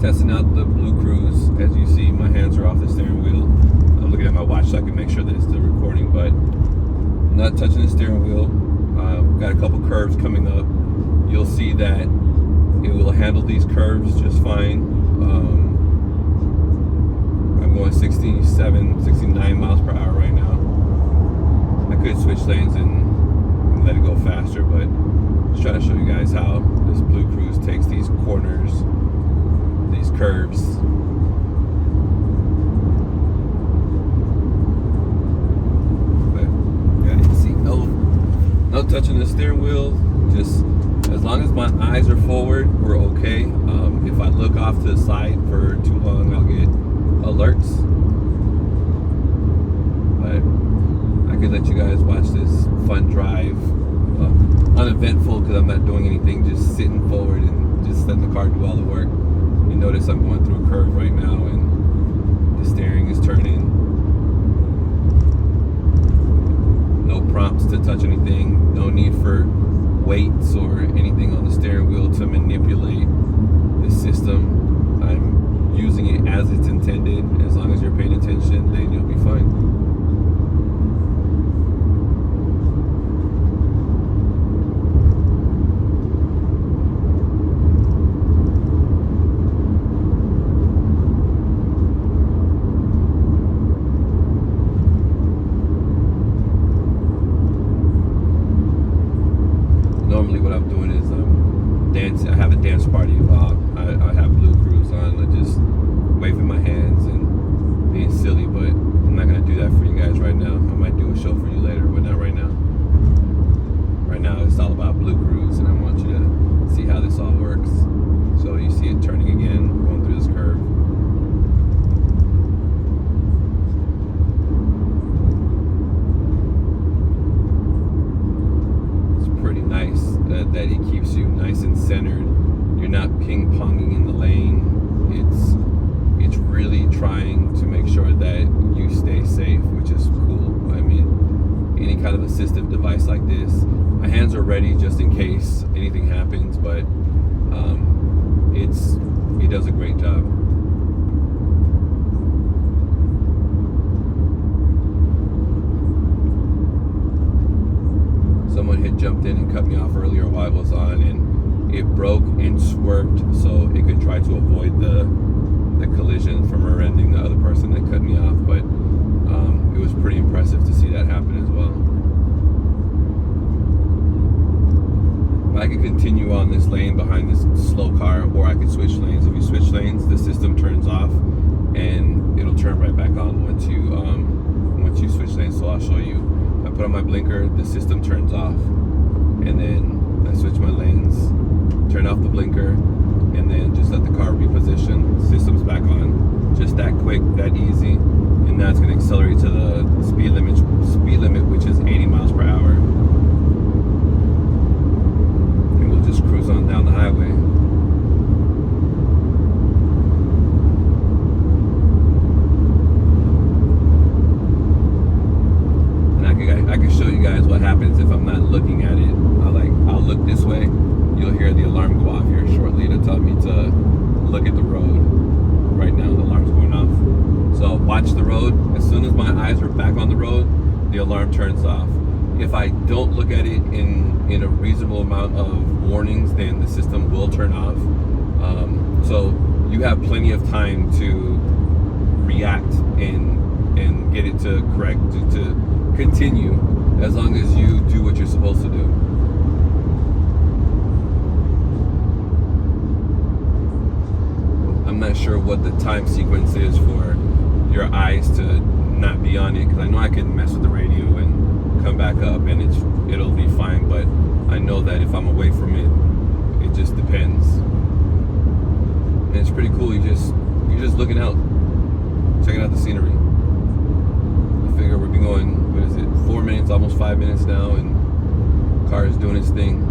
Testing out the BlueCruise. As you see, my hands are off the steering wheel. I'm looking at my watch so I can make sure that it's still recording, but I'm not touching the steering wheel. Got a couple curves coming up. You'll see that it will handle these curves just fine. I'm going 67, 69 miles per hour right now. I could switch lanes and let it go faster, but just trying to show you guys how this BlueCruise takes these corners, these curves. But yeah, you see, no touching the steering wheel. Just as long as my eyes are forward, we're okay. If I look off to the side for too long, I'll get alerts. But I could let you guys watch this fun drive, uneventful because I'm not doing anything, just sitting forward and just letting the car do all the work. You notice I'm going through a curve right now and the steering is turning. No prompts to touch anything, no need for weights or anything on the steering wheel to manipulate the system. I'm using it as it's intended. As long as you're paying attention, then you'll be fine. Normally what I'm doing is dancing. I have a dance party while I have BlueCruise on. I just waving my hands and being silly, but I'm not gonna do that for you guys right now. I might do a show for you later, but not right now. Right now it's all about BlueCruise, and I want you to see how this all works. So you see it turning again, going through this curve. That it keeps you nice and centered. You're not ping-ponging in the lane. It's really trying to make sure that you stay safe, which is cool. I mean, any kind of assistive device like this, my hands are ready just in case anything happens, but it does a great job. Someone had jumped in and cut me off earlier while I was on, and it broke and swerved so it could try to avoid the collision from rear-ending the other person that cut me off. But it was pretty impressive to see that happen as well. But I could continue on this lane behind this slow car, or I could switch lanes. If you switch lanes, the system turns off and it'll turn right back on once you switch lanes. So I'll show you. I put on my blinker, the system turns off, and then I switch my lanes, turn off the blinker, and then just let the car reposition. System's back on. Just that quick, that easy, and now it's going to accelerate to the speed limit, which is 80 miles per hour, and we'll just cruise on down the highway. I can show you guys what happens if I'm not looking at it. I'll look this way. You'll hear the alarm go off here shortly to tell me to look at the road. Right now the alarm's going off. So watch the road. As soon as my eyes are back on the road, the alarm turns off. If I don't look at it in a reasonable amount of warnings, then the system will turn off. So you have plenty of time to react and get it to correct, to continue, as long as you do what you're supposed to do. I'm not sure what the time sequence is for your eyes to not be on it, because I know I can mess with the radio and come back up and it'll be fine, but I know that if I'm away from it, it just depends. And it's pretty cool. You're just looking out, checking out the scenery. I figure we've been going, 4 minutes, almost 5 minutes now, and the car is doing its thing.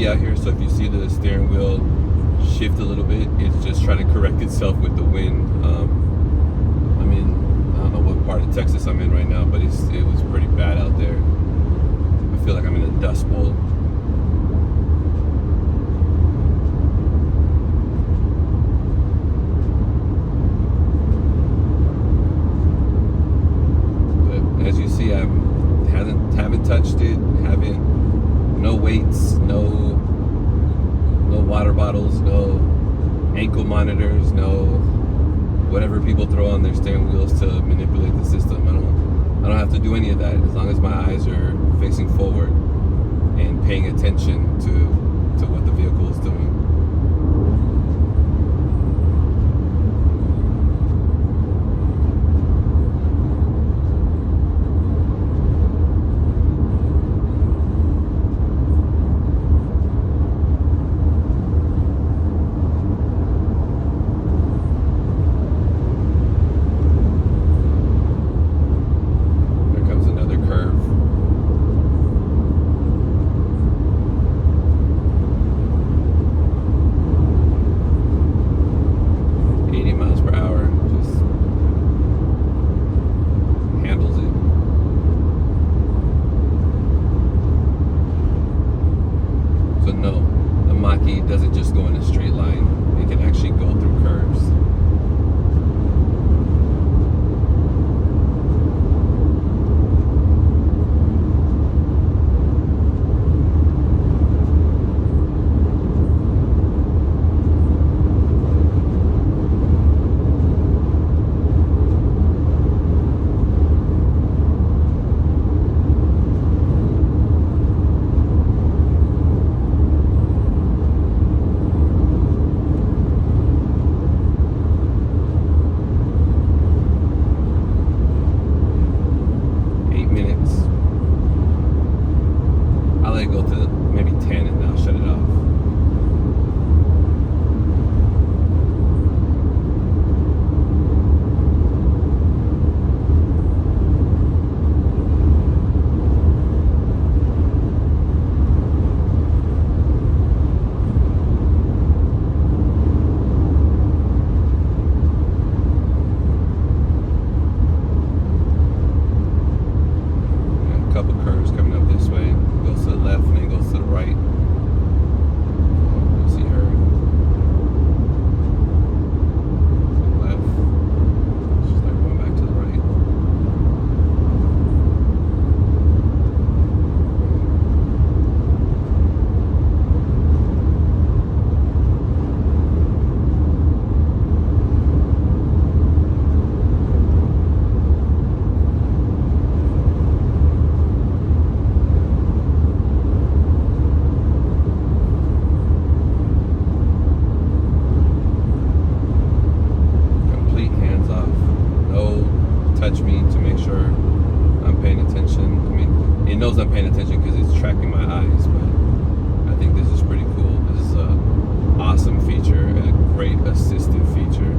windy out here, so if you see the steering wheel shift a little bit, it's just trying to correct itself with the wind. I'm in, I don't know what part of Texas I'm in right now, but it was pretty bad out there. I feel like I'm in a dust bowl. But as you see, I haven't touched it, no weights, no water bottles, no ankle monitors, no whatever people throw on their steering wheels to manipulate the system. I don't have to do any of that, as long as my eyes are facing forward and paying attention to what the vehicle is doing. Doesn't just go in a straight line, it can actually go through curves. Go to maybe 10 and I'll shut it off. A couple curves coming up this way. Goes to the left and then goes to the right. You see her. Left. She's like going back to the right. Touch me to make sure I'm paying attention. I mean, it knows I'm paying attention because it's tracking my eyes, but I think this is pretty cool. This is an awesome feature, a great assistive feature.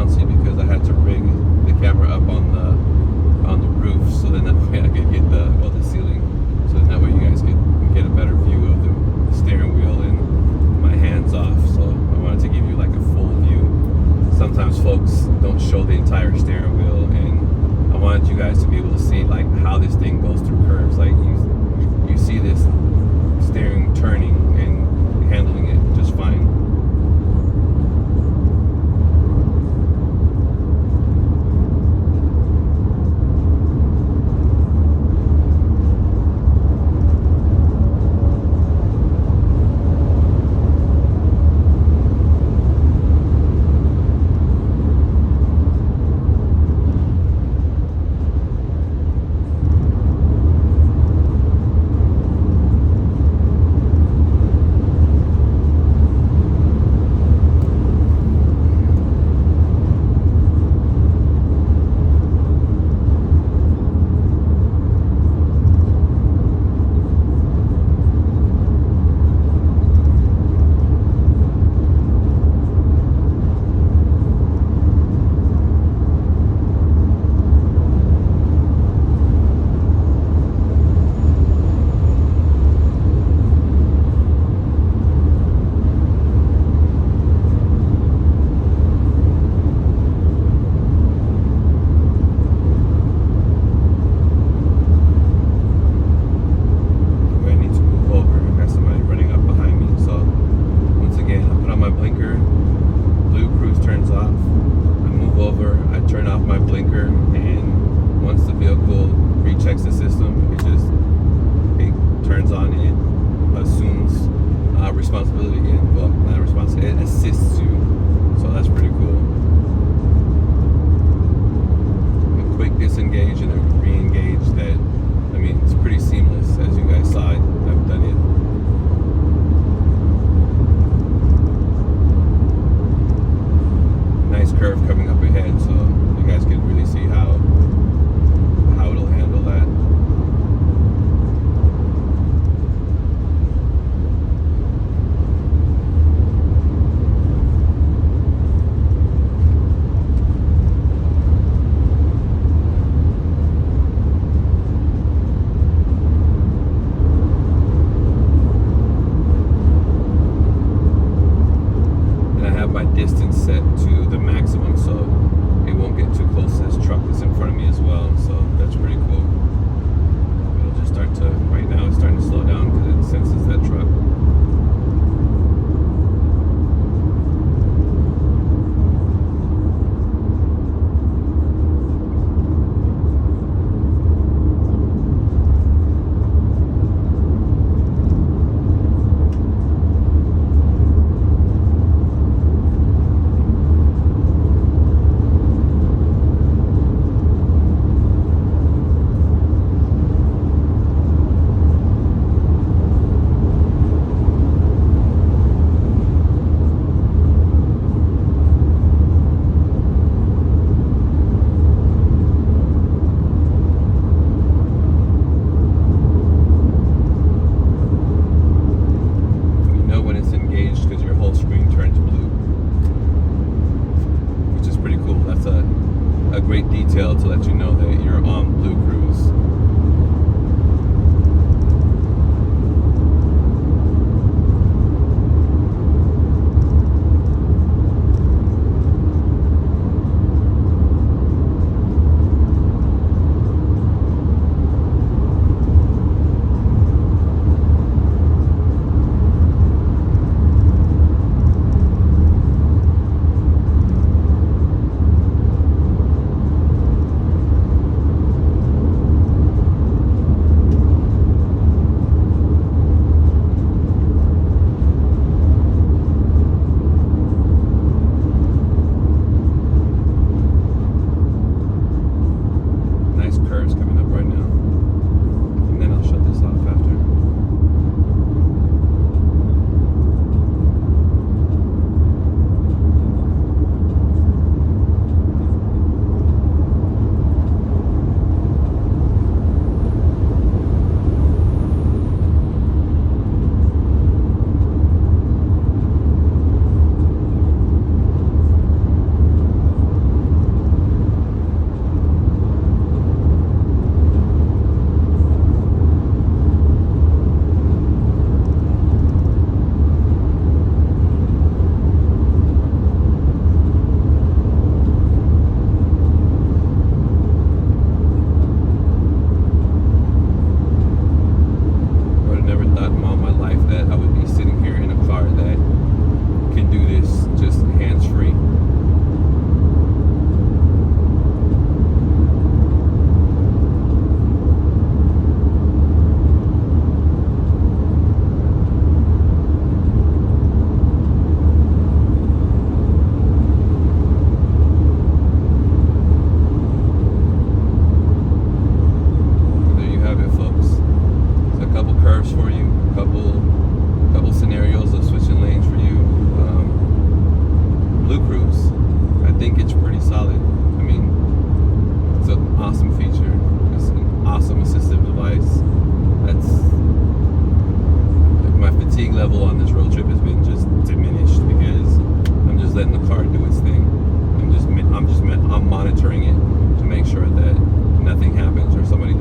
Because I had to rig the camera up on the roof, so then that way I could get the ceiling, so then that way you guys can get a better view of the steering wheel and my hands off. So I wanted to give you like a full view. Sometimes folks don't show the entire steering wheel, and I wanted you guys to be able to see like how this thing goes through curves. Like you see this steering turning and handling it just fine. before, I turn off my blinker, and once the vehicle rechecks the system, it turns on and it assumes responsibility again. Well, not responsibility, it assists you. So that's pretty cool. A quick disengage and a re-engage that, I mean, it's pretty seamless, as you guys saw. I've done it. Nice curve coming up ahead, so you guys can really see how it'll handle that. My distance set to the maximum, so it won't get too close to this truck that's in front of me as well. So that's pretty cool. It'll just start to, right now it's starting to slow down because it senses that truck. A great detail to let you know that you're on BlueCruise. Curves coming up right now, and then I'll shut this off after. level on this road trip has been just diminished because I'm just letting the car do its thing. I'm monitoring it to make sure that nothing happens or somebody